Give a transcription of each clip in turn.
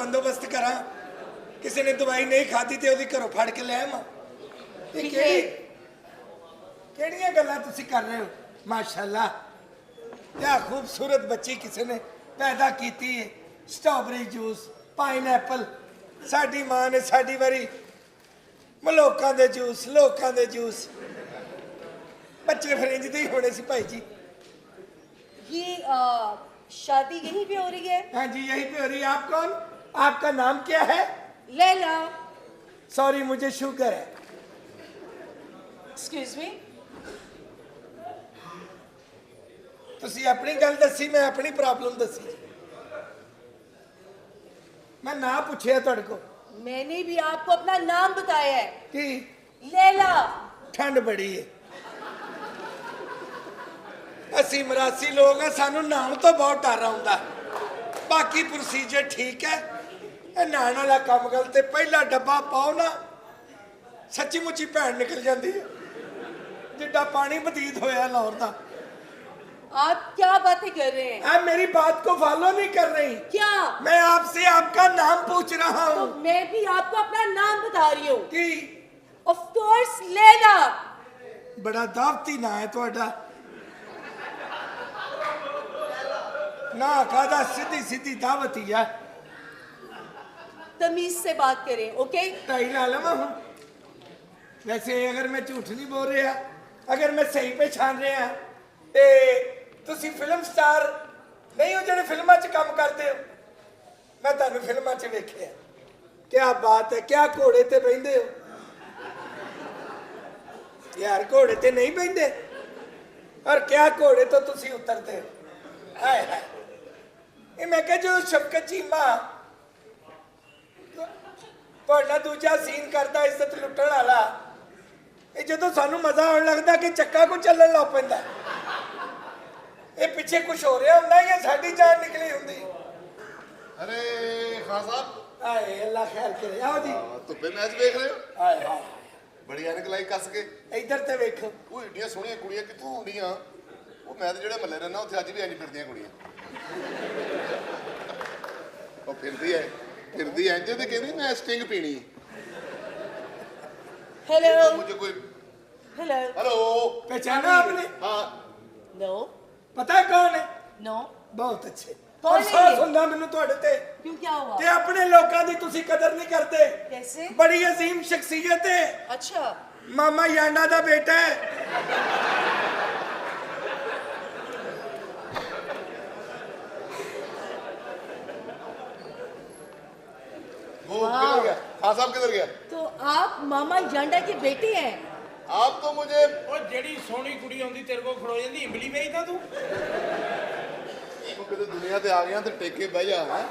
बंदोबस्त करा। किसी ने दवाई नहीं खाधी तो ਉਹਦੀ ਘਰੋਂ ਫੜ ਕੇ ਲੈ ਆਵਾਂ। ਇਹ ਕਿਹੜੀਆਂ ਗੱਲਾਂ ਤੁਸੀਂ ਕਰ ਰਹੇ ਹੋ? माशाअल्लाह क्या खूबसूरत बच्ची किसी ने पैदा की है। स्ट्रॉबेरी जूस, पाइनएप्पल, साडी मां ने साडी वारी मलोकां दे जूस, लोकां दे जूस। बच्चे फिर इंज दे ही होने सी भाई जी। ये शादी यहीं पे हो रही है? हाँ जी यहीं पे हो रही है। आप कौन? आपका नाम क्या है? लैला। सॉरी मुझे शुगर है। Excuse me. तुसी अपनी गल दसी, मैं अपनी प्रॉब्लम दसी। मैं ना पूछे तुहाडे को। मैंने भी आपको अपना नाम बताया है कि लैला। ठंड बड़ी है। असी मरासी लोग हैं, सानू नाम तो बहुत डर आउंदा। बाकी प्रोसीजर ठीक है। नान वाला काम गलत है। पहला डब्बा पाओ ना, सच्ची मुच्ची भैन निकल जाती है जिड्डा पानी बतीत होया लाहौर दा। आप क्या बातें कर रहे हैं? आप मेरी बात को फॉलो नहीं कर रही। क्या? मैं आपसे आपका नाम पूछ रहा हूँ। तो मैं भी आपको अपना नाम बता रही हूँ। कि ऑफ कोर्स लैला। बड़ा दावती ना है ਤੁਹਾਡਾ। ना कादा सीधी सीधी दावत ही है। तमीज से बात करें, ओके? ढाई ला लवा हूँ। वैसे अगर मैं झूठ नहीं बोल रहा, अगर मैं सही पहचान रहा ते तुसी फिल्म स्टार नहीं हो ਜਿਹੜੇ ਫਿਲਮਾਂ 'ਚ ਕੰਮ ਕਰਦੇ ਹੋ। मैं ਤੁਹਾਨੂੰ ਫਿਲਮਾਂ 'ਚ ਵੇਖਿਆ। क्या बात है, क्या घोड़े ते बहिंदे हो यार? घोड़े ते नहीं बहिंदे और क्या घोड़े तो तुसी उतरते हो। हाय हाय। ये मैं कह जो शफकत चीमा ਤੁਹਾਡਾ ਦੂਜਾ ਸੀਨ ਕਰਦਾ ਇੱਜ਼ਤ ਲੁੱਟਣ ਵਾਲਾ, ਇਹ ਜਦੋਂ ਸਾਨੂੰ ਮਜ਼ਾ ਆਉਣ ਲੱਗਦਾ ਕਿ ਚੱਕਾ ਕੋ ਚੱਲਣ ਲੱਗ ਪੈਂਦਾ। ਇਹ ਪਿੱਛੇ ਕੁਝ ਹੋ ਰਿਹਾ ਹੁੰਦਾ ਜਾਂ ਸਾਡੀ ਜਾਨ ਨਿਕਲੀ ਹੁੰਦੀ। अरे खान साहब, ਹਾਏ ਅੱਲਾ ਖੈਰ ਕਰੇ। ਆਓ ਜੀ। ਧੁੱਪੇ ਮੈਚ ਵੇਖ ਰਹੇ ਹੋ? ਹਾਏ ਹਾਏ ਬੜੀ ਐਨਕ ਲਾਈ ਕੱਸ ਕੇ। ਇੱਧਰ ਤੇ ਵੇਖੋ। ਉਹ ਏਡੀਆਂ ਸੋਹਣੀਆਂ ਕੁੜੀਆਂ ਕਿੱਥੋਂ ਹੁੰਦੀਆਂ? ਉਹ ਮੈਂ ਤਾਂ ਜਿਹੜੇ ਮੱਲੇ ਰਹਿਣਾ ਉੱਥੇ ਅੱਜ ਵੀ ਐਂ ਫਿਰਦੀਆਂ ਕੁੜੀਆਂ। ਉਹ ਫਿਰਦੀ ਐਂ ਤੇ ਕਹਿੰਦੀ ਮੈਂ ਸਟਿੰਗ ਪੀਣੀ। हेलो। मुझे कोई हेलो। हेलो पहचाना आपने? हाँ नो। पता है कौन है? नो। बहुत अच्छे। कौन है अफसोस ये? ਹੁੰਦਾ ਮੈਨੂੰ ਤੁਹਾਡੇ ਤੇ क्यों, क्या हुआ? ਕਿ ਆਪਣੇ ਲੋਕਾਂ ਦੀ ਤੁਸੀਂ ਕਦਰ ਨਹੀਂ ਕਰਦੇ। कैसे? ਬੜੀ ਅਜ਼ੀਮ ਸ਼ਖਸੀਅਤ ਹੈ। अच्छा। ਮਾਮਾ ਯਾਂਡਾ ਦਾ ਬੇਟਾ ਹੈ। वो किधर गया? खान साहब किधर गया? तो आप मामा यांडा के बेटे हैं? आप तो मुझे ਉਹ ਜਿਹੜੀ ਸੋਹਣੀ ਕੁੜੀ ਆਉਂਦੀ ਤੇਰੇ ਕੋਲ ਖੜੋ ਜਾਂਦੀ ਇਮਲੀ ਵੇਚਦਾ ਤੂੰ। ਤੂੰ ਕਿਤੇ ਦੁਨੀਆ ਤੇ ਆ ਗਿਆ ਤੇ ਟੇਕੇ ਬਹਿ ਜਾ। ਹੈਂ?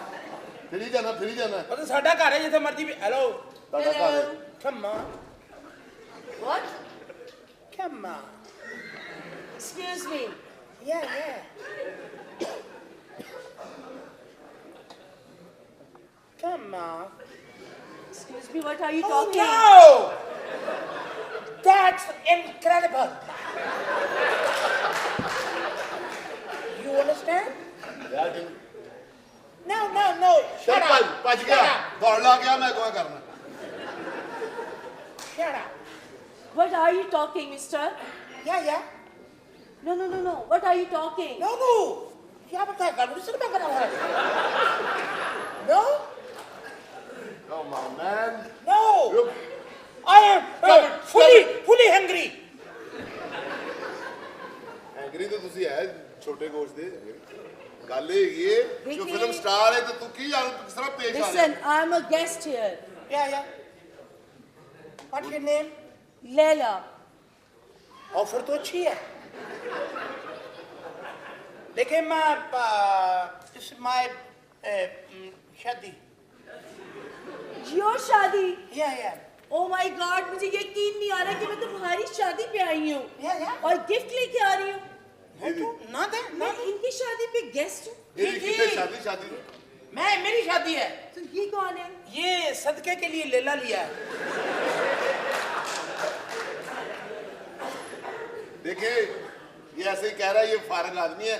ਫਿਰੀ ਜਾਣਾ ਉਹ ਤਾਂ ਸਾਡਾ ਘਰ ਹੈ ਜਿੱਥੇ ਮਰਜ਼ੀ ਵੀ ਹੈਲੋ ਤੁਹਾਡਾ ਘਰ ਹੈ। ਖੰਮਾ What? ਖੰਮਾ Excuse me. ਯਾ ਖੰਮਾ Excuse me, what are you Oh talking? no! That's incredible. You understand? ਯਾਰ ਤੈਨੂੰ No. ਚੱਲ Shut ਭੱਜ up. ਭੱਜ ਗਿਆ। ਦੌੜ ਲਾ ਗਿਆ ਮੈਂ ਕਿਉਂ ਕਰਨਾ? Shut up. What are you talking, mister? Yeah. No. What are you talking? No. क्या बता कर मुझसे क्या करना है? No. Come on, man. No. You- I am fully hungry. Agree ਤਾਂ ਤੁਸੀਂ ਹੈ ਛੋਟੇ ਗੋਸ਼ਤ ਦੇ। ਗੱਲ ਇਹ ਹੈਗੀ ਹੈ ਜੋ ਦੇਖੀ। ਫਿਲਮ ਸਟਾਰ ਹੈ ਤੇ ਤੂੰ ਕੀ ਜਾਣ ਕਿਸ ਤਰ੍ਹਾਂ ਪੇਸ਼ ਆ ਰਿਹਾ? Listen, I'm a guest here. Yeah. What's your name? Leila. Offer तो अच्छी है लेकिन मैं इस माय शादी Your शादी? या Oh my God, मुझे यकीन नहीं आ रहा कि मैं तुम्हारी शादी पे आई हूँ या और गिफ्ट लेके आ रही हूँ। ना दे मैं इनकी शादी पे गेस्ट हूँ। ਇਹਦੀ ਕਿਤੇ ਸ਼ਾਦੀ मैं मेरी शादी है तो ये कौन है? ये सदके के लिए लेला लिया है देखिए ये ऐसे ही कह रहा है ये फारग आदमी है।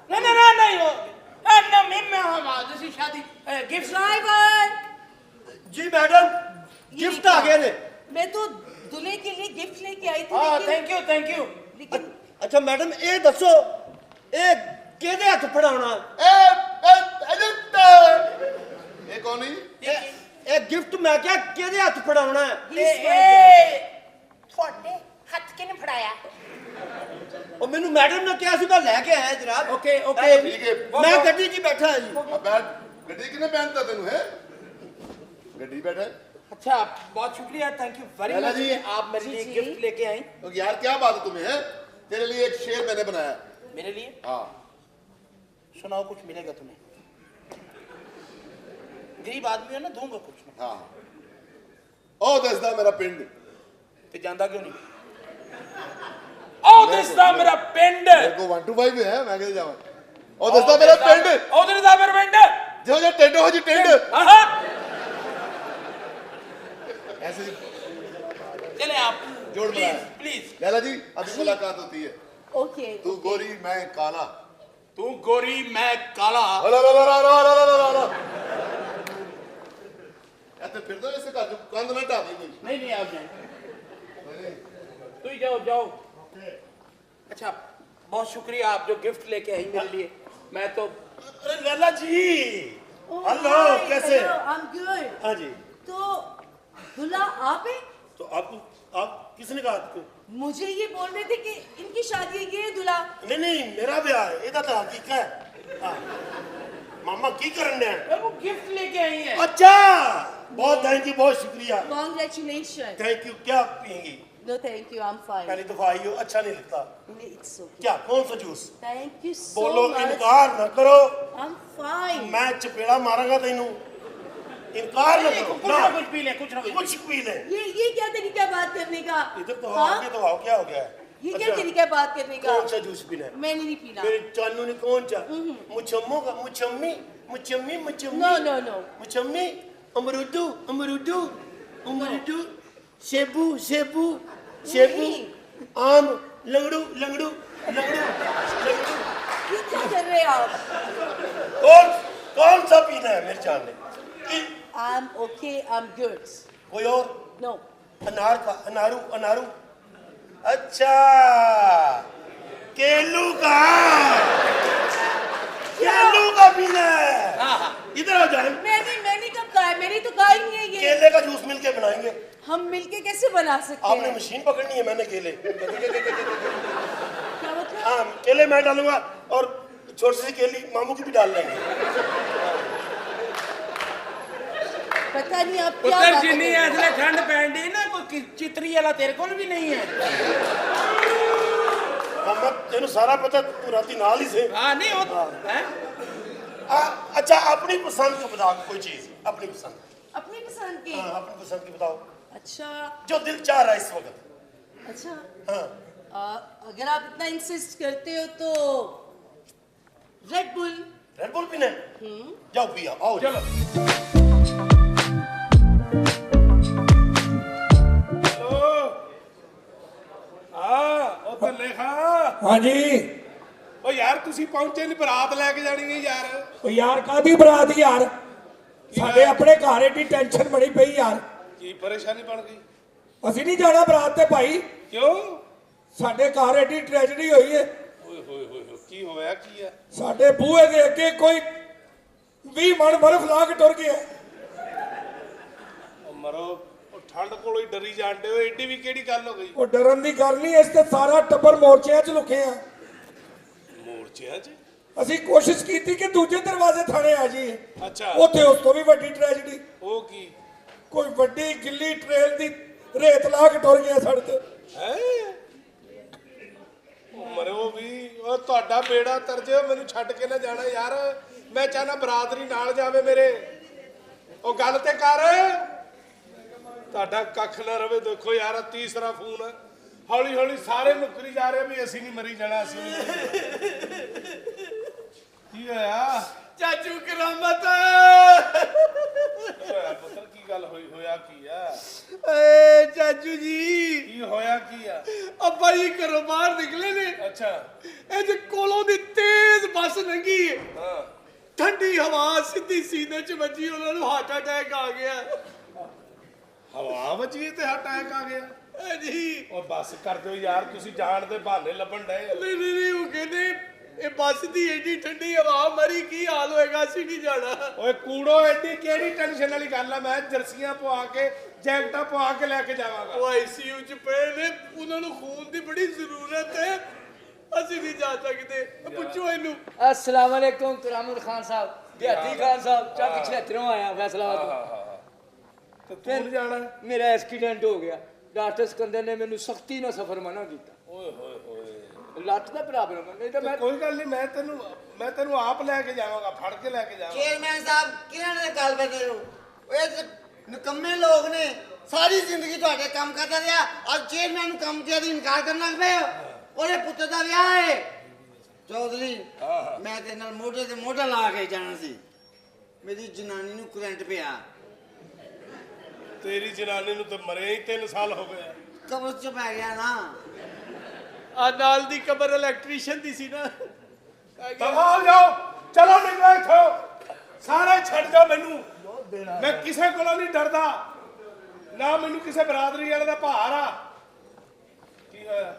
नहीं वो ना मैं आवाज सी शादी गिफ्ट ड्राइवर, जी मैडम गिफ्ट आ गए ने। मैं तो दूल्हे के लिए गिफ्ट लेके आई थी हाँ लेकिन थैंक यू लेकिन अच्छा मैडम ये दसो ये किहदे हत्थ फड़ाउणा? ਇਹ ਕੌਣ ਹੈ? ये गिफ्ट मैं क्या किहदे हत्थ फड़ाउणा है? ਤੁਹਾਡੇ ਹੱਥ ਕਿਨੇ ਫੜਾਇਆ? ਉਹ ਮੈਨੂੰ ਮੈਡਮ ਨੇ ਕਿਹਾ ਸੀਗਾ ਲੈ ਕੇ ਆਇਆ ਜਨਾਬ। ਓਕੇ ਠੀਕ ਹੈ। ਮੈਂ ਗੱਡੀ 'ਚ ਹੀ ਬੈਠਾ ਹਾਂ ਜੀ। ਆ ਬੈਠ। ਗੱਡੀ ਕਿਨੇ ਪਹਿਨਤਾ ਤੈਨੂੰ ਹੈ? ਗੱਡੀ ਬੈਠਾ है? अच्छा बहुत शुक्रिया थैंक यू वेरी लाला मच जी, आप मेरे लिए जी। गिफ्ट लेके आई तो यार क्या बात है तुम्हें है? तेरे लिए एक शेर मैंने बनाया। मेरे लिए हाँ सुनाओ कुछ मिलेगा तुम्हें गरीब आदमी हो ना दूंगा कुछ ना हाँ ओ दसदा मेरा पिंड ਤੇ ਜਾਂਦਾ ਕਿਉਂ ਨਹੀਂ ਉਹ ਦਿਸਦਾ ਮੇਰਾ ਪਿੰਡ मेरे को 1 2 5 है मैं कहते जावा ओ दसदा मेरा पिंड ਉਹ ਦਿਸਦਾ ਮੇਰਾ ਪਿੰਡ जो जो टेंड हो जी टेंड ਆਹਾ ऐसे ही चले आप जोड़ बनाया। प्लीज लैला जी अब मुलाकात होती है। ओके तू गोरी मैं काला। तू गोरी मैं काला ला ला ला ला ला ला ला ला ला ऐसे फिर तो ऐसे कर कंध ना ढा दी कोई नहीं नहीं आप जाए तू ही जाओ अच्छा बहुत शुक्रिया आप जो गिफ्ट लेके आई मेरे लिए मैं तो अरे लैला जी हेलो कैसे? I am good. हाँ जी। तो दूल्हा आप है? तो आप किसने कहा आपको? मुझे ये बोल रहे थे कि इनकी शादी है, ये है दूल्हा। नहीं नहीं मेरा ब्याह है ਇਹਦਾ ਤਾਂ ਹਕੀਕਤ ਹੈ। हाँ मामा की करने हैं? मैं वो गिफ्ट लेके आई है अच्छा बहुत थैंक यू बहुत शुक्रिया Congratulations. Thank you. क्या पियेंगी? No, thank you. I'm fine. पहली दफा आई हो अच्छा नहीं लगता। It's okay. क्या कौन सा जूस? Thank you so बोलो much. इनकार न करो I'm fine. मैं चपेड़ा मारूंगा तेनू। इनकार न करो कुछ ना कुछ पी ले कुछ ना कुछ कुछ पी ले। ये क्या तरीका है बात करने का? इधर तो हाँ? आगे तो आओ क्या हो गया है? ये अच्छा, क्या तरीका है बात करने का? कौन सा जूस पीना है? मैंने नहीं पीना। मेरे चानू ने कौन सा मुचम्मो का मुचम्मी मुचम्मी मुचम्मी No, no, no. मुचम्मी अमरूदू अमरूदू अमरूदू सेबू सेबू सेबू नहीं। आम लंगड़ू लंगड़ू लंगड़ू लंगड़ू ये क्या कर रहे हैं आप? कौन सा पीना है मेरे चांद ने? I'm okay. I'm good. कोई और? No. अनार का अनारू अनारू अच्छा केलू का केलू का पीना है। इधर आ जाए मैंने कब कहा है? मैंने तो कहा ही नहीं है ये। केले का जूस मिलके बनाएंगे। हम मिलके कैसे बना सकते आपने हैं? मशीन पकड़नी है मैंने केले क्या मतलब? हाँ केले मैं डालूंगा और छोटी सी केली मामू की भी डाल लेंगे। पता नहीं आप क्या पुत्र बात जी कर नहीं रहे है हो। इसलिए ठंड पैन दी ना कोई चितरी वाला तेरे को भी नहीं है मामा तेनू सारा पता तू राती नाल ही से। हाँ नहीं हो हैं अच्छा अपनी पसंद का बताओ कोई चीज अपनी पसंद। अपनी पसंद की। हाँ अपनी पसंद की बताओ अच्छा जो दिल चाह रहा है इस वक्त। अच्छा हाँ अगर आप इतना इंसिस्ट करते हो तो रेड बुल। रेड बुल पीना है? जाओ पिया आओ चलो ਉਹ ਬੱਲੇ ਖਾਂ ਹਾਂਜੀ ਉਹ ਯਾਰ ਤੁਸੀਂ ਪਹੁੰਚੇ ਨਹੀਂ ਬਰਾਤ ਲੈ ਕੇ ਜਾਣੀ ਹੈ ਯਾਰ ਉਹ ਯਾਰ ਕਾਦੀ ਬਰਾਤ ਯਾਰ ਸਾਡੇ ਆਪਣੇ ਘਰ ਏਡੀ ਟੈਨਸ਼ਨ ਬਣੀ ਪਈ ਯਾਰ ਕੀ ਪਰੇਸ਼ਾਨੀ ਬਣ ਗਈ ਅਸੀਂ ਨਹੀਂ ਜਾਣਾ ਬਰਾਤ ਤੇ ਭਾਈ ਕਿਉਂ ਸਾਡੇ ਘਰ ਏਡੀ ਟ੍ਰੈਜਡੀ ਹੋਈ ਹੈ ਓਏ ਹੋਏ ਹੋਏ ਹੋਏ, ਕੀ ਹੋਇਆ ਕੀ ਆ ਸਾਡੇ ਬੂਹੇ ਦੇ ਅੱਗੇ ਕੋਈ 20 ਮਣ ਬਰਫ਼ ਲਾ ਕੇ ਟੁਰ ਗਿਆ ਉਹ ਮਰੋ ਉਹ ਠੰਡ ਕੋਲੋਂ ਹੀ ਡਰੀ ਜਾਂਦੇ ਹੋ ਏਡੀ ਵੀ ਕਿਹੜੀ ਗੱਲ ਹੋ ਗਈ ਉਹ ਡਰਨ ਦੀ ਗੱਲ ਨਹੀਂ ਇਸ ਤੇ ਸਾਰਾ ਟੱਬਰ ਮੋਰਚਿਆਂ 'ਚ ਲੁਕੇ ਆ ਮੋਰਚਿਆਂ 'ਚ ਅਸੀਂ ਕੋਸ਼ਿਸ਼ ਕੀਤੀ ਕਿ ਦੂਜੇ ਦਰਵਾਜ਼ੇ ਥਾਣੇ ਆ ਜਾਈਏ ਅੱਛਾ ਉੱਥੇ ਉਸ ਤੋਂ ਵੀ ਵੱਡੀ ਟ੍ਰੈਜਡੀ ਉਹ ਕੀ ਕੋਈ ਵੱਡੀ ਗਿੱਲੀ ਟ੍ਰੇਨ ਦੀ ਰੇਤ ਲਾ ਕੇ ਟੁਰ ਗਿਆ ਸੜਕ ਤੇ ਹੈ ਮਰੋ ਵੀ ਉਹ ਤੁਹਾਡਾ ਬੇੜਾ ਤਰਜੇ ਮੈਨੂੰ ਛੱਡ ਕੇ ਨਾ ਜਾਣਾ ਯਾਰ ਮੈਂ ਚਾਹਨਾ ਬਰਾਦਰੀ ਨਾਲ ਜਾਵੇ ਮੇਰੇ ਉਹ ਗੱਲ ਤੇ ਕਰ ਤੁਹਾਡਾ ਕੱਖ ਨਾ ਰਵੇ ਦੇਖੋ ਯਾਰ ਤੀਸਰਾ ਫੋਨ ਹੈ ਹੌਲੀ ਹੌਲੀ ਸਾਰੇ ਮੁੱਕਰੀ ਜਾ ਰਹੇ ਵੀ ਅਸੀਂ ਨਹੀਂ ਮਰੀ ਜਾਣਾ ਅਸੀਂ ਨਹੀਂ ਮਰੀ ਜਾਣਾ। ਕੀ ਹੋਇਆ ਚਾਚੂ ਕਰਾਮਤ ਹੋਇਆ ਪੁੱਤਰ ਕੀ ਗੱਲ ਹੋਇਆ ਕੀ ਆ ਏ ਚਾਚੂ ਜੀ ਕੀ ਹੋਇਆ ਕੀ ਆ ਅੱਬਾ ਜੀ ਘਰੋਂ ਬਾਹਰ ਨਿਕਲੇ ਨੇ ਅੱਛਾ ਇਹ ਜੇ ਕੋਲੋਂ ਦੀ ਤੇਜ਼ ਬੱਸ ਲੰਘੀ ਹੈ ਹਾਂ ਠੰਡੀ ਹਵਾ ਸਿੱਧੀ ਸੀਨੇ 'ਚ ਵੱਜੀ, ਉਹਨਾਂ ਨੂੰ ਹਾਰਟ ਅਟੈਕ ਆ ਗਿਆ। ਹਵਾ ਵੱਜੀ ਤੇ ਅਟੈਕ ਆ ਗਿਆ ਜੀ ਉਹ ਬੱਸ ਕਰ ਦਿਓ ਯਾਰ, ਤੁਸੀਂ ਜਾਣ ਦੇ ਬਹਾਨੇ ਲੱਭਣ ਡਏ। ਨਹੀਂ ਉਹ ਕਹਿੰਦੇ ਇਹ ਬੱਸ ਦੀ ਏਡੀ ਠੰਡੀ ਹਵਾ ਮਰੀ ਕੀ ਹਾਲ ਹੋਏਗਾ, ਅਸੀਂ ਨਹੀਂ ਜਾਣਾ। ਓਏ ਕੂੜੋ, ਐਡੀ ਕਿਹੜੀ ਟੈਨਸ਼ਨ ਵਾਲੀ ਗੱਲ ਆ? ਮੈਂ ਜਰਸੀਆਂ ਪਵਾ ਕੇ ਜੈਕਟਾਂ ਪਵਾ ਕੇ ਲੈ ਕੇ ਜਾਵਾਂਗਾ। ਉਹ ਆਈਸੀਯੂ 'ਚ ਪਏ ਨੇ, ਉਹਨਾਂ ਨੂੰ ਖੂਨ ਦੀ ਬੜੀ ਜ਼ਰੂਰਤ ਹੈ, ਅਸੀਂ ਨਹੀਂ ਜਾ ਸਕਦੇ। ਪੁੱਛੋ ਇਹਨੂੰ। अस्सलाम वालेकुम करामुल खान साहब, देहाती खान साहब, चक छेत्रों आया फैसलाबाद ਤੇ ਤੂੰ ਨੀ ਜਾਣਾ? मेरा एक्सीडेंट हो गया, डॉक्टर सिकंदर ने मैनू सख्ती ਨਾਲ सफर मना ਕੀਤਾ। ਓਏ ਹੋਏ ਹੋਏ, ਲੱਤ ਦਾ ਪ੍ਰੋਬਲਮ ਹੈ, ਨਹੀਂ ਤਾਂ ਮੈਂ ਕੋਈ ਗੱਲ ਨਹੀਂ, ਮੈਂ ਤੈਨੂੰ ਆਪ ਲੈ ਕੇ ਜਾਵਾਂਗਾ, ਫੜ ਕੇ ਲੈ ਕੇ ਜਾਵਾਂਗਾ। ਚੇਅਰਮੈਨ ਸਾਹਿਬ ਕਿਹਨਾਂ ਦੇ ਗੱਲ ਕਰਦੇ ਹੋ? ਇਹ ਤਾਂ ਨਿਕੰਮੇ ਲੋਕ ਨੇ, ਸਾਰੀ ਜ਼ਿੰਦਗੀ ਤੁਹਾਡੇ ਕੰਮ ਕਰਦਾ ਰਿਹਾ, ਅੱਜ ਚੇਅਰਮੈਨ ਨੂੰ ਕੰਮ ਤੋਂ ਇਨਕਾਰ ਕਰਨ ਲੱਗ ਪਏ ਹੋ। ਉਹਦੇ ਪੁੱਤਰ ਦਾ ਵਿਆਹ ਹੈ। ਚੌਧਰੀ ਮੈਂ ਤੇ ਨਾਲ ਮੋਢੇ ਤੇ ਮੋਢਾ ਲਾ ਕੇ ਜਾਣਾ ਸੀ, ਮੇਰੀ ਜਨਾਨੀ ਨੂੰ ਕਰੰਟ ਪਿਆ, ਤੇਰੀ ਜਨਾਨੀ ਨੂੰ ਤਾਂ ਮਰੇ ਹੀ 3 ਸਾਲ ਹੋ ਗਏ। ਕਬਰ ਚ ਪੈ ਗਿਆ ਨਾ। ਆ ਨਾਲ ਦੀ ਕਬਰ ਇਲੈਕਟ੍ਰੀਸ਼ੀਅਨ ਦੀ ਸੀ ਨਾ। ਦਫਾ ਹੋ ਜਾਓ, ਚਲੋ ਨਿਕਲੋ ਇੱਥੋਂ, ਸਾਰੇ ਛੱਡ ਜਾਓ ਮੈਨੂੰ। ਮੈਂ ਕਿਸੇ ਕੋਲੋਂ ਨਹੀਂ ਡਰਦਾ, ਨਾ ਮੈਨੂੰ ਕਿਸੇ ਬਰਾਦਰੀ ਵਾਲੇ ਦਾ ਭਾਰ ਆ। ਕੀ ਹੋਇਆ?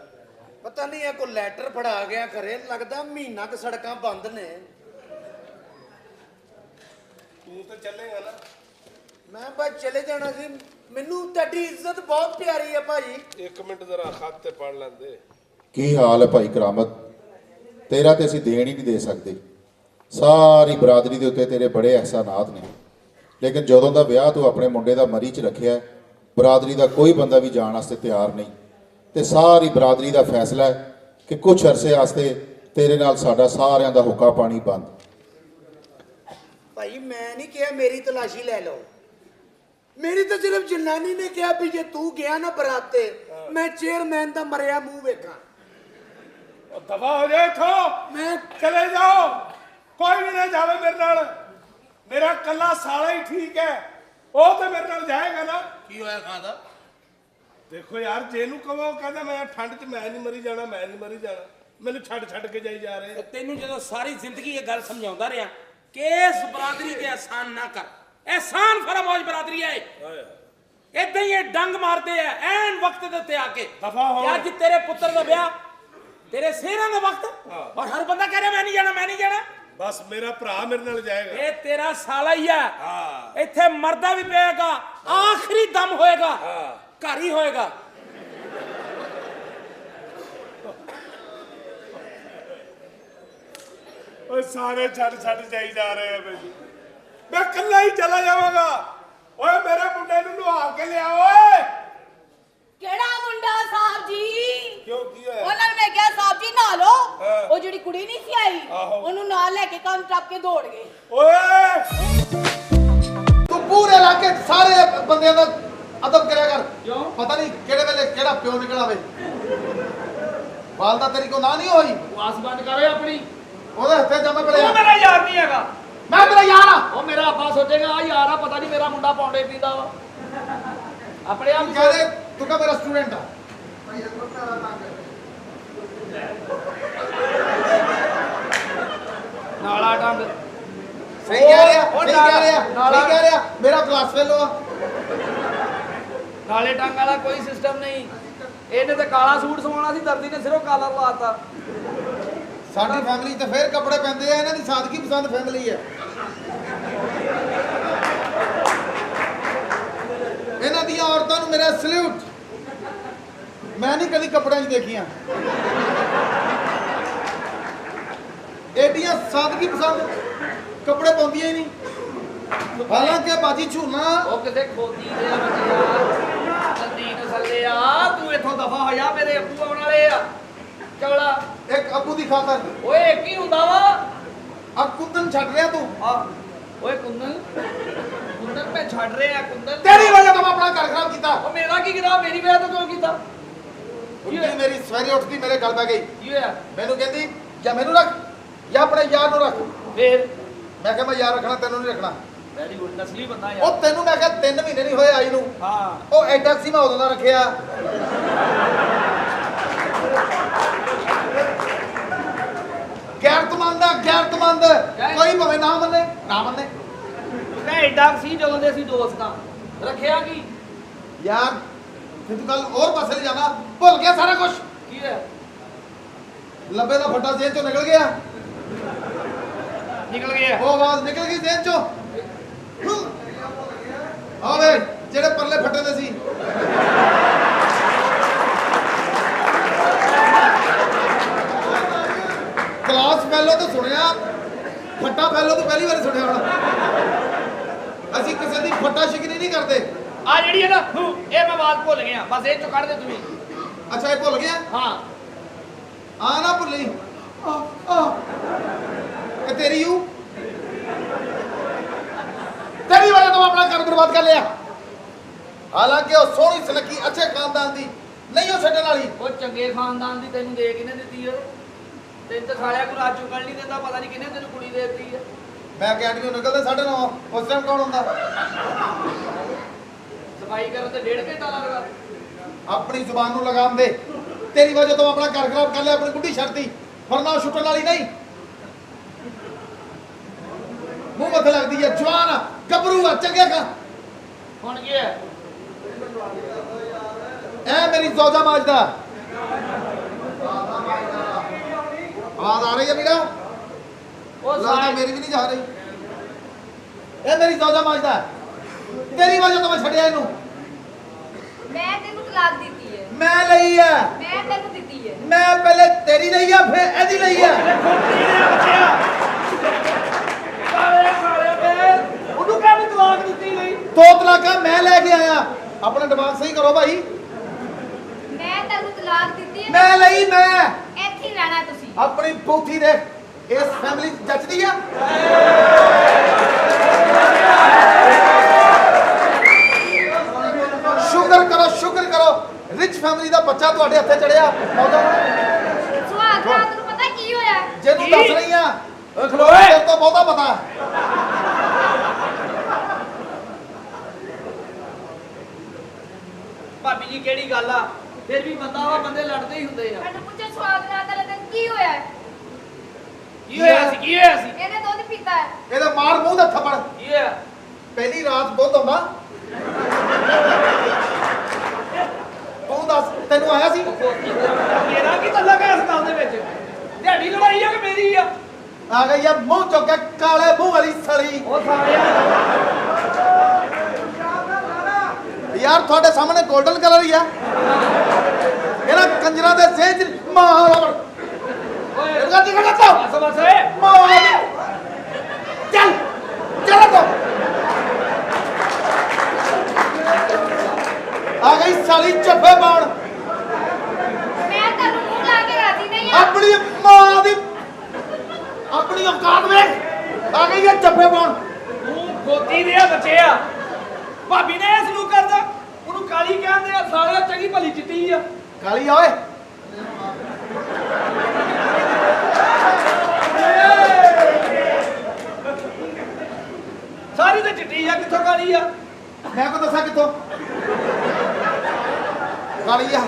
ਪਤਾ ਨਹੀਂ ਇਹ ਕੋਈ ਲੈਟਰ ਫੜਾ ਗਿਆ ਘਰੇ, ਲੱਗਦਾ ਮਹੀਨਾ ਕੁ ਸੜਕਾਂ ਬੰਦ ਨੇ। ਤੂੰ ਤਾਂ ਚੱਲੇਗਾ ਨਾ? ਮੈਂ ਬਸ ਚਲੇ ਜਾਣਾ ਸੀ, ਮੈਨੂੰ ਤੁਹਾਡੀ ਇੱਜ਼ਤ ਬਹੁਤ ਪਿਆਰੀ ਹੈ ਭਾਜੀ। 1 ਮਿੰਟ ਜ਼ਰਾ ਖੱਤ ਤੇ ਪੜ ਲੈਂਦੇ। ਕੀ ਹਾਲ ਹੈ ਭਾਈ ਕਰਾਮਤ? ਤੇਰਾ ਤੇ ਅਸੀਂ ਦੇਣ ਹੀ ਨਹੀਂ ਦੇ ਸਕਦੇ। ਸਾਰੀ ਬਰਾਦਰੀ ਦੇ ਉੱਤੇ ਤੇਰੇ ਬੜੇ ਅਹਿਸਾਨਾਤ ਨੇ, ਲੇਕਿਨ ਜਦੋਂ ਦਾ ਵਿਆਹ ਤੂੰ ਆਪਣੇ ਮੁੰਡੇ ਦਾ ਮਰੀ 'ਚ ਰੱਖਿਆ, ਬਰਾਦਰੀ ਦਾ ਕੋਈ ਬੰਦਾ ਵੀ ਜਾਣ ਵਾਸਤੇ ਤਿਆਰ ਨਹੀਂ, ਤੇ ਸਾਰੀ ਬਰਾਦਰੀ ਦਾ ਫੈਸਲਾ ਹੈ ਕਿ ਕੁਝ ਅਰਸੇ ਵਾਸਤੇ ਤੇਰੇ ਨਾਲ ਸਾਡਾ ਸਾਰਿਆਂ ਦਾ ਹੁੱਕਾ ਪਾਣੀ ਬੰਦ। ਭਾਈ ਮੈਂ ਨਹੀਂ ਕਿਹਾ ਮੇਰੀ ਤਲਾਸ਼ੀ ਲੈ ਲਓ, ਮੇਰੀ ਤਾਂ ਸਿਰਫ ਜਨਾਨੀ ਨੇ ਕਿਹਾ ਵੀ ਜੇ ਤੂੰ ਗਿਆ ਨਾ ਬਰਾਤੇ, ਮੈਂ ਚੇਅਰਮੈਨ ਦਾ ਮਰਿਆ ਮੂੰਹ ਵੇਖਾਂ। ਉਹ ਦਫਾ ਹੋ ਜਾ ਇੱਥੋਂ, ਮੈਂ ਚਲੇ ਜਾਓ, ਕੋਈ ਵੀ ਨਾ ਜਾਵੇ ਮੇਰੇ ਨਾਲ। ਮੇਰਾ ਕੱਲਾ ਸਾਲਾ ਹੀ ਠੀਕ ਹੈ, ਉਹ ਤੇ ਮੇਰੇ ਨਾਲ ਜਾਏਗਾ ਨਾ। ਕੀ ਹੋਇਆ ਖਾਦਾ? ਦੇਖੋ ਯਾਰ, ਜੇ ਨੂੰ ਕਹੋ ਕਹਿੰਦਾ ਮੈਂ ਠੰਡ 'ਚ ਮੈਂ ਨਹੀਂ ਮਰੀ ਜਾਣਾ, ਮੈਂ ਨਹੀਂ ਮਰੀ ਜਾਣਾ, ਮੈਨੂੰ ਛੱਡ ਕੇ ਜਾਈ ਜਾ ਰਹੇ। ਤੈਨੂੰ ਜਦੋਂ ਸਾਰੀ ਜ਼ਿੰਦਗੀ ਇਹ ਗੱਲ ਸਮਝਾਉਂਦਾ ਰਿਹਾ ਕਿ ਇਸ ਬਰਾਦਰੀ ਤੇ ਅਹਿਸਾਨ ਨਾ ਕਰ, ਅਹਿਸਾਨ ਫਰਮੌਜ ਬਰਾਦਰੀ ਹੈ, ਏਦਾਂ ਹੀ ਇਹ ਡੰਗ ਮਾਰਦੇ ਆ ਐਨ ਵਕਤ ਦੇ ਉੱਤੇ ਆ ਕੇ। ਦਫਾ ਹੋ। ਕਿ ਅੱਜ ਤੇਰੇ ਪੁੱਤਰ ਦਾ ਵਿਆਹ, ਤੇਰੇ ਸਿਹਰਾਂ ਦਾ ਵਕਤ, ਔਰ ਹਰ ਬੰਦਾ ਕਹਿ ਰਿਹਾ ਮੈਂ ਨਹੀਂ ਜਾਣਾ, ਮੈਂ ਨਹੀਂ ਜਾਣਾ। ਬਸ ਮੇਰਾ ਭਰਾ ਮੇਰੇ ਨਾਲ ਜਾਏਗਾ। ਇਹ ਤੇਰਾ ਸਾਲਾ ਹੀ ਹੈ, ਇੱਥੇ ਮਰਦਾ ਵੀ ਪਏਗਾ, ਆਖਰੀ ਦਮ ਹੋਏਗਾ, ਘਰ ਹੀ ਹੋਏਗਾ। ਓਏ ਸਾਰੇ ਛੱਡ ਜਾਈ ਜਾ ਰਹੇ ਆ ਮੈਨੂੰ, ਮੈਂ ਇਕੱਲਾ ਹੀ ਚਲਾ ਜਾਵਾਂਗਾ। ਓਏ ਮੇਰੇ ਮੁੰਡੇ ਨੂੰ ਨੁਹਾ ਕੇ ਲਿਆ ਓਏ। ਕਿਹੜਾ ਮੁੰਡਾ ਸਾਹਿਬ ਜੀ? ਕਿਉਂ ਕੀ ਹੋਇਆ? ਉਹਨਾਂ ਨੇ ਮੈਂ ਕਿਹਾ ਸਾਹਿਬ ਜੀ ਨਹਾ ਲਓ, ਉਹ ਜਿਹੜੀ ਕੁੜੀ ਨਹੀਂ ਸੀ ਆਈ, ਉਹਨੂੰ ਨਾਲ ਲੈ ਕੇ ਕੰਮ ਟੱਪ ਕੇ ਦੌੜ ਗਏ। ਓਏ ਤੂੰ ਪੂਰੇ ਇਲਾਕੇ ਸਾਰੇ ਬੰਦਿਆਂ ਦਾ ਅਦਬ ਕਰਿਆ ਕਰ। ਕਿਉਂ? ਪਤਾ ਨਹੀਂ ਕਿਹੜੇ ਵੇਲੇ ਕਿਹੜਾ ਪਿਓ ਨਿਕਲ ਆਵੇ। ਵਾਲਦਾ ਤੇਰੀ ਕੋ ਨਾ ਨਹੀਂ ਹੋਈ, ਆਸ ਬੰਦ ਕਰੇ ਆਪਣੀ। ਉਹਦੇ ਹੱਥੇ ਜਮਾ ਪੜਿਆ। ਉਹ ਮੇਰਾ ਯਾਰ ਨਹੀਂ ਹੈਗਾ, ਮੈਂ ਤੇਰਾ ਯਾਰ ਆ। ਉਹ ਮੇਰਾ ਆਪਾ ਸੋਚੇਗਾ ਆ ਯਾਰ ਆ, ਪਤਾ ਨਹੀਂ ਮੇਰਾ ਮੁੰਡਾ ਪੌਂਡੇ ਪੀਂਦਾ ਵਾ। ਆਪਣੇ ਆਪ ਤੂੰ ਕਹਦੇ ਤੂੰ ਕਹ ਮੇਰਾ ਸਟੂਡੈਂਟ ਆ। ਨਾਲਾ ਡੰਗ ਸਹੀ ਕਹਿ ਰਿਹਾ, ਉਹ ਸਹੀ ਕਹਿ ਰਿਹਾ, ਨਾਲਾ- ਸਹੀ ਕਹਿ ਰਿਹਾ। ਮੇਰਾ ਕਲਾਸ ਫੇਲੋ ਆ। ਨਾਲੇ ਡੰਗ ਵਾਲਾ ਕੋਈ ਸਿਸਟਮ ਨਹੀਂ। ਇਹਨੇ ਤੇ ਕਾਲਾ ਸੂਟ ਸਵਾਉਣਾ ਸੀ, ਦਰਦੀ ਨੇ ਸਿਰੋਂ ਕਾਲਾ ਲਾਤਾ। ਸਾਡੀ ਫੈਮਿਲੀ ਤੇ ਫੇਰ ਕੱਪੜੇ ਪੈਂਦੇ ਆ, ਇਹਨਾਂ ਦੀ ਸਾਦਗੀ ਪਸੰਦ ਫੈਮਿਲੀ ਹੈ। ਇਹਨਾਂ ਦੀਆਂ ਔਰਤਾਂ ਨੂੰ ਮੇਰਾ ਸਲੂਟ। ਮੈਂ ਨਹੀਂ ਕਦੀ ਕੱਪੜਿਆਂ 'ਚ ਦੇਖੀਆਂ ਏਡੀਆਂ ਸਾਦਗੀ ਪਸੰਦ, ਕੱਪੜੇ ਪਾਉਂਦੀਆਂ ਹੀ ਨਹੀਂ। ਹਾਲਾਂਕਿ ਬਾਜੀ ਝੂਨਾ ਉਹ ਕਿਤੇ ਖੋਦੀ ਦੇ ਬੱਚਿਆ, ਜਲਦੀ ਨਸਲੇ ਆ, ਤੂੰ ਇੱਥੋਂ ਦਫਾ ਹੋ ਜਾ, ਮੇਰੇ ਅੱਬੂ ਆਉਣ ਵਾਲੇ ਆ। ਚੌੜਾ ਇੱਕ ਅੱਬੂ ਦੀ ਖਾਤਰ ਓਏ ਇੱਕ ਹੀ ਹੁੰਦਾ ਵਾ। ਆ ਕੁੰਦਨ ਛੱਡ ਰਿਹਾ ਤੂੰ। ਆ ਓਏ ਕੁੰਦਨ, ਕੁੰਦਨ ਮੈਂ ਛੱਡ ਰਿਹਾ ਕੁੰਦਨ। ਤੇਰੀ ਵਜ੍ਹਾ ਤੋਂ ਮੈਂ ਆਪਣਾ ਘਰ ਖਰਾਬ ਕੀਤਾ। ਉਹ ਮੇਰਾ ਕੀ ਕੀਤਾ? ਮੇਰੀ ਵਜ੍ਹਾ ਤੋਂ ਕਿਉਂ ਕੀਤਾ? ਉੱਠੀ ਮੇਰੀ ਸਵੇਰੇ ਉੱਠਦੀ ਮੇਰੇ ਗੱਲ ਪੈ ਗਈ। ਕੀ ਹੋਇਆ? ਮੈਨੂੰ ਕਹਿੰਦੀ ਜਾਂ ਮੈਨੂੰ ਰੱਖ ਜਾਂ ਆਪਣੇ ਯਾਰ ਨੂੰ ਰੱਖ। ਫੇਰ ਮੈਂ ਕਿਹਾ ਮੈਂ ਯਾਰ ਰੱਖਣਾ, ਤੈਨੂੰ ਨਹੀਂ ਰੱਖਣਾ। ਵੈਰੀ ਗੁੱਡ, ਨਸਲੀ ਬੰਦਾ ਉਹ ਯਾਰ। ਤੈਨੂੰ ਮੈਂ ਕਿਹਾ 3 ਮਹੀਨੇ ਨਹੀਂ ਹੋਏ ਆਈ ਨੂੰ। ਹਾਂ ਉਹ ਐਡਾ ਸੀ ਮੈਂ ਉਦੋਂ ਦਾ ਰੱਖਿਆ। ਗੈਰਤਮਾਨ ਇਮਾਨਦਾਰ ਗੈਰਤਮੰਦ ਕੋਈ ਭਾਵੇਂ ਨਾ ਮੰਨੇ ਮੈਂ ਐਡਾ ਕੁ ਸੀ ਜਦੋਂ ਦੇ ਅਸੀਂ ਦੋਸਤਾਂ ਰੱਖਿਆ ਕੀ ਯਾਰ ਫਿਰ ਤੂੰ ਗੱਲ ਹੋਰ ਪਾਸੇ ਲੈ ਜਾਣਾ ਭੁੱਲ ਗਿਆ ਸਾਰਾ ਕੁਝ ਕੀ ਹੈ ਲੱਭੇ ਦਾ ਫੱਟਾ ਜੇਬ ਚੋਂ ਨਿਕਲ ਗਿਆ ਉਹ ਆਵਾਜ਼ ਨਿਕਲ ਗਈ ਜੇਬ ਚੋਂ ਆਵੇ ਜਿਹੜੇ ਪਰਲੇ ਫੱਟੇ ਦੇ ਸੀ ਕਲਾਸ ਫੈਲੋ ਤਾਂ ਸੁਣਿਆ ਫੱਟਾ ਫੈਲੋ ਤਾਂ ਪਹਿਲੀ ਵਾਰ ਸੁਣਿਆ ਹੁਣ ਅਸੀਂ ਕਿਸੇ ਦੀ ਫੱਟਾ ਸ਼ਿਕਨੀ ਨਹੀਂ ਕਰਦੇ ਆ ਜਿਹੜੀ ਹੈ ਨਾ ਇਹ ਮੈਂ ਬਾਤ ਭੁੱਲ ਗਿਆ ਬਸ ਇਹ ਚੋਂ ਕੱਢ ਦੇ ਤੁਸੀਂ ਅੱਛਾ ਇਹ ਭੁੱਲ ਗਿਆ ਹਾਂ ਆ ਨਾ ਭੁੱਲੀ ਇਹ ਤੇਰੀ ਹੂੰ ਤੇਰੀ ਵਜ੍ਹਾ ਤੋਂ ਆਪਣਾ ਘਰ ਬਰਬਾਦ ਕਰ ਲਿਆ ਹਾਲਾਂਕਿ ਉਹ ਸੋਹਣੀ ਸੁਨੱਖੀ ਅੱਛੇ ਖਾਨਦਾਨ ਦੀ ਨਹੀਂ ਉਹ ਛੱਡਣ ਵਾਲੀ ਉਹ ਚੰਗੇ ਖਾਨਦਾਨ ਦੀ ਤੈਨੂੰ ਦੇ ਕਿਹਨੇ ਦਿੱਤੀ ਓਏ ਤੈਨੂੰ ਤਾਂ ਸਾਲਿਆ ਕੋਈ ਰਾਜੂ ਕੱਢ ਨਹੀਂ ਦਿੰਦਾ ਪਤਾ ਨਹੀਂ ਕਿਹਨੇ ਤੈਨੂੰ ਕੁੜੀ ਦੇ ਦਿੱਤੀ ਹੈ ਮੈਂ ਅਕੈਡਮੀ ਨਿਕਲਦੇ 9:30 ਉਸ ਟਾਈਮ ਕੌਣ ਹੁੰਦਾ ਸਫਾਈ ਕਰਨ ਤੇ 1.5 ਘੰਟਾ ਲੱਗਦਾ ਆਪਣੀ ਜ਼ੁਬਾਨ ਨੂੰ ਲਗਾਮ ਦੇ ਤੇਰੀ ਵਜ੍ਹਾ ਤੋਂ ਆਪਣਾ ਘਰ ਖਰਾਬ ਕਰ ਲਿਆ ਆਪਣੀ ਗੁੱਡੀ ਛੱਡਤੀ ਵਰਨਾ ਉਹ ਛੁੱਟਣ ਵਾਲੀ ਨਹੀਂ ਮੂੰਹ ਮੱਥੇ ਲੱਗਦੀ ਹੈ ਜਵਾਨ ਆ ਗੱਭਰੂ ਆ ਚੰਗੇ ਕਾ ਹੁਣ ਕੀ ਹੈ ਇਹ ਮੇਰੀ ਜ਼ੌਜਾ ਮਾਜਦਾ ਆਵਾਜ਼ ਆ ਰਹੀ ਹੈ ਵੀਰਾ ਉਹ ਲੱਗਦਾ ਸਾਲੇ ਮੇਰੀ ਵੀ ਨਹੀਂ ਜਾ ਰਹੀ ਇਹ ਮੇਰੀ ਜ਼ੌਜਾ ਮਾਜਦਾ ਤੇਰੀ ਵਜ੍ਹਾ ਤੋਂ ਮੈਂ ਛੱਡਿਆ ਇਹਨੂੰ ਮੈਂ ਤੈਨੂੰ ਤਲਾਕ ਦਿੱਤੀ ਹੈ ਮੈਂ ਲਈ ਆ ਮੈਂ ਤੈਨੂੰ ਦਿੱਤੀ ਹੈ ਮੈਂ ਪਹਿਲੇ ਤੇਰੀ ਲਈ ਆ ਫਿਰ ਇਹਦੀ ਲਈ ਆ ਉਹਨੂੰ ਕਹਿੰਦੇ ਤਲਾਕ ਦਿੱਤੀ ਨਹੀਂ ਦੋ ਤਲਾਕਾਂ ਮੈਂ ਲੈ ਕੇ ਆਇਆ ਆਪਣਾ ਦਿਮਾਗ ਸਹੀ ਕਰੋ ਭਾਈ ਮੈਂ ਤੈਨੂੰ ਤਲਾਕ ਦਿੱਤੀ ਹੈ ਮੈਂ ਲਈ ਮੈਂ ਇੱਥੇ ਹੀ ਰਹਿਣਾ ਤੁਸੀਂ ਆਪਣੀ ਬੂਥੀ ਦੇਖ ਇਸ ਫੈਮਿਲੀ ਜੱਜਦੀ ਆ ਸ਼ੁਕਰ ਕਰੋ ਰਿਚ ਫੈਮਿਲੀ ਦਾ ਬੱਚਾ ਤੁਹਾਡੇ ਹੱਥੇ ਚੜਿਆ ਸੁਹਾਗ ਰਾਤ ਨੂੰ ਪਤਾ ਕੀ ਹੋਇਆ ਜੇ ਤੂੰ ਦੱਸ ਰਹੀ ਆ ਖਲੋਏ ਤੇਰੇ ਤੋਂ ਬਹੁਤਾ ਪਤਾ ਭਾਬੀ ਜੀ ਕਿਹੜੀ ਗੱਲ ਆ ਫਿਰ ਵੀ ਬੰਦਾ ਵਾ ਬੰਦੇ ਲੜਦੇ ਹੀ ਹੁੰਦੇ ਆ ਮੈਨੂੰ ਪੁੱਛਿਆ ਸੁਹਾਗ ਰਾਤ ਵਾਲੇ ਦਿਨ ਕੀ ਹੋਇਆ ਹੈ? ਕੀ ਹੋਇਆ ਸੀ ਇਹਨੇ ਦੁੱਧ ਪੀਤਾ ਹੈ ਇਹਦਾ ਮਾਰ ਮੂੰਹ ਦਾ ਥੱਪੜ ਕੀ ਹੋਇਆ ਪਹਿਲੀ ਰਾਤ ਦੁੱਧ ਆਉਂਦਾ ਤੂੰ ਦੱਸ ਤੈਨੂੰ ਆਇਆ ਸੀ ਮੇਰਾ ਕੀ ਤਲਕ ਹੈ ਇਸ ਗੱਲ ਦੇ ਵਿੱਚ ਤੁਹਾਡੀ ਲੜਾਈ ਆ ਕਿ ਮੇਰੀ ਆ ਆ ਗਈ ਆ ਮੂੰਹ ਚੁੱਕ ਕੇ ਕਾਲੇ ਮੂੰਹ ਵਾਲੀ ਸਲੀ ਉਹ ਸਾਲਿਆ ਯਾਰ ਤੁਹਾਡੇ ਸਾਹਮਣੇ 골ਡਨ ਕਲਰ ਹੀ ਆ ਇਹਨਾਂ ਕੰਜਰਾਂ ਦੇ ਸੇਜ ਮਾਰ ਓਏ ਇਹਦਾ ਕੀ ਕਰਦਾ ਬਸ ਬਸ ਓਏ ਮਾਰ ਚੱਲ ਚੱਲ ਤੋ ਆ ਗਈ ਸਾਲੀ ਚੱਫੇ ਪਾਉਣ ਮੈਂ ਤੈਨੂੰ ਮੂੰਹ ਲਾ ਕੇ ਰਾਜੀ ਨਹੀਂ ਆ ਆਪਣੀ ਮਾਂ ਦੀ ਆਪਣੀ ਔਕਾਤ ਵੇਖ ਆ ਗਈ ਹੈ ਚੱਫੇ ਪਾਉਣ ਤੂੰ ਗੋਤੀ ਦੇ ਬੱਚੇ ਆ ਭਾਬੀ ਨੇ ਇਸ ਨੂੰ ਕਰਦਾ ਉਹਨੂੰ ਕਾਲੀ ਕਹਿੰਦੇ ਆ ਸਾਲਿਆ ਚੰਗੀ ਭਲੀ ਚਿੱਟੀ ਆ ਕਾਲੀ ਆ ਓਏ ਸਾਰੀ ਤੇ ਚਿੱਟੀ ਆ ਕਿੱਥੋਂ ਕਾਲੀ ਆ ਮੈਂ ਕੋ ਦੱਸਾਂ ਕਿੱਥੋਂ ਕਾਲੀ ਆ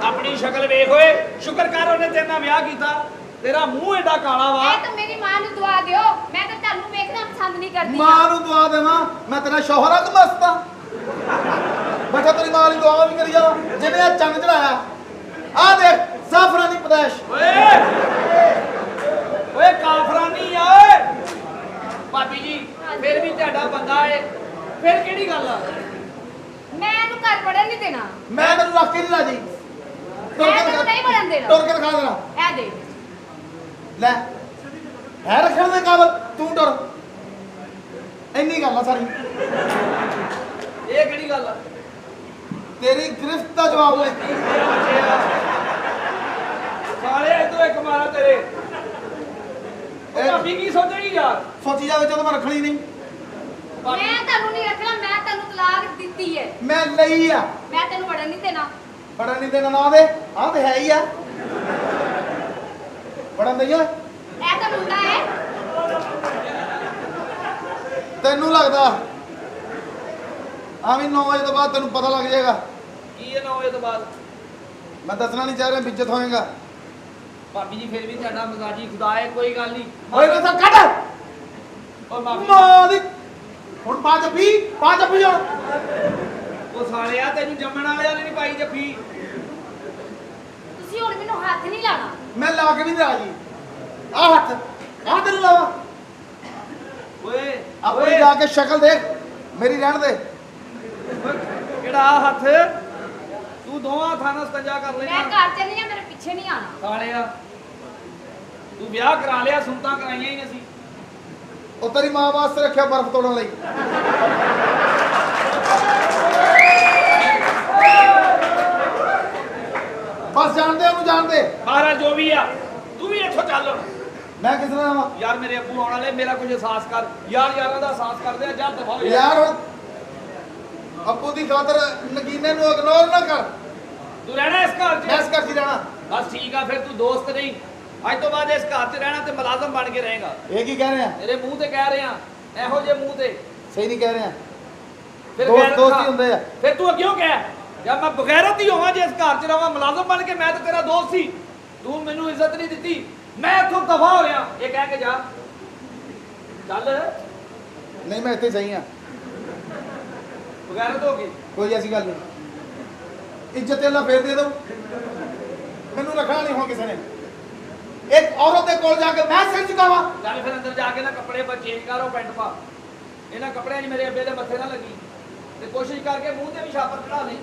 ਆਪਣੀ ਸ਼ਕਲ ਵੇਖ ਓਏ ਸ਼ੁਕਰ ਕਰ ਉਹਨੇ ਤੇਰੇ ਨਾਲ ਵਿਆਹ ਕੀਤਾ ਤੇਰਾ ਮੂੰਹ ਏਡਾ ਕਾਲਾ ਵਾ ਇਹ ਤਾਂ ਮੇਰੀ ਮਾਂ ਨੂੰ ਦੁਆ ਦਿਓ ਮੈਂ ਤਾਂ ਤੁਹਾਨੂੰ ਵੇਖਣਾ ਪਸੰਦ ਨਹੀਂ ਕਰਦੀ ਮਾਂ ਨੂੰ ਦੁਆ ਦੇਵਾਂ ਮੈਂ ਤੇਰਾ ਸ਼ੌਹਰ ਆ ਕਿ ਮਸਤਾ ਬੈਠਾ ਤੇਰੀ ਮਾਂ ਲਈ ਦੁਆ ਵੀ ਕਰੀ ਜਾਵਾਂ ਜਿਵੇਂ ਆ ਚੰਨ ਚੜਾਇਆ ਆ ਦੇਖ ਸਾਫਰਾਨੀ ਪ੍ਰਦੇਸ਼ ਓਏ ਓਏ ਕਾਫਰਾਨੀ ਆ ਓਏ ਭਾਬੀ ਜੀ ਫਿਰ ਵੀ ਤੁਹਾਡਾ ਬੰਦਾ ਏ ਫਿਰ ਕਿਹੜੀ ਗੱਲ ਆ ਮੈਂ ਇਹਨੂੰ ਘਰ ਵੜਨ ਨਹੀਂ ਦੇਣਾ ਮੈਂ ਤੈਨੂੰ ਰੱਖ ਕੇ ਨਹੀਂ ਰਾਜੀ ਮੈਂ ਤੈਨੂੰ ਨਹੀਂ ਵੜਨ ਦੇਣਾ ਟੁਰ ਕੇ ਦਿਖਾ ਦੇਣਾ ਇਹ ਦੇ ਲੈ ਹੈ ਰੱਖਣ ਦੇ ਕਾਬਲ ਤੂੰ ਟੁਰ ਇੰਨੀ ਗੱਲ ਆ ਸਾਰੀ ਇਹ ਕਿਹੜੀ ਗੱਲ ਆ ਤੇਰੀ ਗ੍ਰਿਫਤ ਦਾ ਜਵਾਬ ਲੈ ਸਾਲੇ ਇਧਰੋਂ ਇੱਕ ਮਾਰਾ ਤੇਰੇ ਉਹ ਭਾਬੀ ਕੀ ਸੋਚੇਗੀ ਯਾਰ ਸੋਚੀ ਜਾਵੇ ਜਦੋਂ ਮੈਂ ਰੱਖਣੀ ਨਹੀਂ ਮੈਂ ਤੁਹਾਨੂੰ ਨਹੀਂ ਰੱਖਣਾ ਮੈਂ ਤੈਨੂੰ ਤਲਾਕ ਦਿੱਤੀ ਹੈ ਮੈਂ ਲਈ ਆ ਮੈਂ ਤੈਨੂੰ ਵੜਨ ਨਹੀਂ ਦੇਣਾ ਪੜਨ ਨਹੀਂ ਦੇਣਾ ਨਾ ਦੇ ਆਹ ਤੇ ਹੈ ਹੀ ਆ ਪੜਨ ਦਈਏ ਇਹ ਤਾਂ ਮੁੰਡਾ ਹੈ ਤੈਨੂੰ ਲੱਗਦਾ ਆਵੀਂ 9 ਵਜੇ ਤੋਂ ਬਾਅਦ ਤੈਨੂੰ ਪਤਾ ਲੱਗ ਜਾਏਗਾ ਕੀ ਹੈ 9 ਵਜੇ ਤੋਂ ਬਾਅਦ ਮੈਂ ਦੱਸਣਾ ਨਹੀਂ ਚਾਹ ਰਿਹਾ ਇੱਜ਼ਤ ਹੋਏਗਾ ਭਾਬੀ ਜੀ ਫਿਰ ਵੀ ਤੁਹਾਡਾ ਮਜ਼ਾਜੀ ਖੁਦਾ ਹੈ, ਕੋਈ ਗੱਲ ਨਹੀਂ। ਓਏ ਨਾ ਸਭ ਕੱਢ ਓ ਮਾਫੀ ਮਾਂ ਦੀ ਹੁਣ ਪਾ ਜੱਫੀ ਹੁਣ ਉਹ ਸਾਲਿਆ ਤੈਨੂੰ ਜੰਮਣ ਵਾਲਿਆਂ ਨੇ ਨਹੀਂ ਪਾਈ ਜੱਫੀ। ਤੁਸੀਂ ਹੁਣ ਮੈਨੂੰ ਹੱਥ ਨਹੀਂ ਲਾਣਾ। ਮੈਂ ਲਾ ਕੇ ਵੀ ਨਹੀਂ ਰਾਜੀ ਆ ਹੱਥ ਆ ਤੈਨੂੰ ਲਾਵਾ ਓਏ ਆਪਣੀ ਜਾ ਕੇ ਸ਼ਕਲ ਦੇਖ ਮੇਰੀ ਰਹਿਣ ਦੇ ਕਿਹੜਾ ਆਹ ਹੱਥ ਤੂੰ ਦੋਵਾਂ ਹੱਥਾਂ ਨਾਲ ਸਕੰਜਾ ਕਰ ਮੈਂ ਲੈਣਾ ਘਰ ਚੱਲੀ ਆ, ਮੇਰੇ ਪਿੱਛੇ ਨਹੀਂ ਆਣਾ। ਸਾਲਿਆ ਤੂੰ ਵਿਆਹ ਕਰਾ ਲਿਆ, ਸੁਣਤਾਂ ਕਰਾਈਆਂ ਹੀ ਨਹੀਂ ਅਸੀਂ। ਉਹ ਤੇਰੀ ਮਾਂ ਵਾਸਤੇ ਰੱਖਿਆ ਬਰਫ਼ ਤੋੜਨ ਲਈ ਬਸ ਜਾਣਦੇ ਉਹਨੂੰ ਜਾਣਦੇ ਮਹਾਰਾਜ ਜੋ ਵੀ ਆ ਤੂੰ ਵੀ ਇੱਥੋਂ ਚੱਲ। ਮੈਂ ਕਿਸ ਨਾਲ ਆਵਾਂ ਯਾਰ ਮੇਰੇ ਅੱਬੂ ਆਉਣ ਵਾਲੇ, ਮੇਰਾ ਕੁਝ ਅਹਿਸਾਸ ਕਰ ਯਾਰ, ਯਾਰਾਂ ਦਾ ਅਹਿਸਾਸ ਕਰਦੇ ਆ। ਜਾ ਦਫਾ ਹੋ ਯਾਰ ਹੁਣ ਅੱਬੂ ਦੀ ਖਾਤਰ ਨਗੀਨੇ ਨੂੰ ਇਗਨੋਰ ਨਾ ਕਰ। ਤੂੰ ਰਹਿਣਾ ਇਸ ਘਰ ਮੈਂ 'ਚ? ਇਸ ਘਰ 'ਚ ਹੀ ਰਹਿਣਾ। ਬਸ ਠੀਕ ਆ, ਫਿਰ ਤੂੰ ਦੋਸਤ ਨਹੀਂ, ਅੱਜ ਤੋਂ ਬਾਅਦ ਇਸ ਘਰ 'ਚ ਰਹਿਣਾ ਤੇ ਮੁਲਾਜ਼ਮ ਬਣ ਕੇ ਰਹੇਗਾ। ਇਹ ਕੀ ਕਹਿ ਰਹੇ ਆ? ਤੇਰੇ ਮੂੰਹ ਤੇ ਕਹਿ ਰਹੇ ਆ, ਇਹੋ ਜਿਹੇ ਮੂੰਹ ਤੇ। ਸਹੀ ਨਹੀਂ ਕਹਿ ਰਹੇ ਆ। ਫਿਰ ਦੋਸਤ ਗੈਰਤ ਦੋਸਤ ਖਾ। ਹੀ ਹੁੰਦੇ ਆ। ਫਿਰ ਤੂੰ ਅੱਗਿਓਂ ਕਹਿ ਜਦ ਮੈਂ ਬਗੈਰਤ ਹੀ ਹੋਵਾਂ, ਜੇ ਇਸ ਘਰ 'ਚ ਰਵਾਂ ਮੁਲਾਜ਼ਮ ਬਣ ਕੇ, ਮੈਂ ਤਾਂ ਤੇਰਾ ਦੋਸਤ ਸੀ, ਤੂੰ ਮੈਨੂੰ ਇੱਜ਼ਤ ਨਹੀਂ ਦਿੱਤੀ, ਮੈਂ ਇੱਥੋਂ ਦਫਾ ਹੋ ਰਿਹਾ। ਇਹ ਕਹਿ ਕੇ ਜਾ ਚੱਲ। ਨਹੀਂ ਮੈਂ ਇੱਥੇ ਹੀ ਸਹੀ ਆ, ਬਗੈਰਤ ਹੋ ਗਈ। ਕੋਈ ਐਸੀ ਗੱਲ ਨਹੀਂ। ਇੱਜ਼ਤ ਅੱਲਾ ਫੇਰ ਦੇ ਦੋ, ਮੈਨੂੰ ਰੱਖਣਾ ਨਹੀਂ ਹੋ ਕਿਸੇ ਨੇ। ਇੱਕ ਔਰਤ ਦੇ ਕੋਲ ਜਾ ਕੇ ਮੈਂ ਸਿਰ ਝੁਕਾਵਾਂ? ਚੱਲ ਫਿਰ ਅੰਦਰ ਜਾ ਕੇ ਨਾ ਕੱਪੜੇ ਪਰ ਚੇਂਜ ਕਰੋ, ਪੈਂਟ ਪਾ। ਇਹਨਾਂ ਕੱਪੜਿਆਂ 'ਚ ਮੇਰੇ ਅੱਬੇ ਦੇ ਮੱਥੇ ਨਾ ਲੱਗੀ ਤੇ ਕੋਸ਼ਿਸ਼ ਕਰਕੇ ਮੂੰਹ ਤੇ ਵੀ ਛਾਪਰ ਚੜਾ ਲਈ।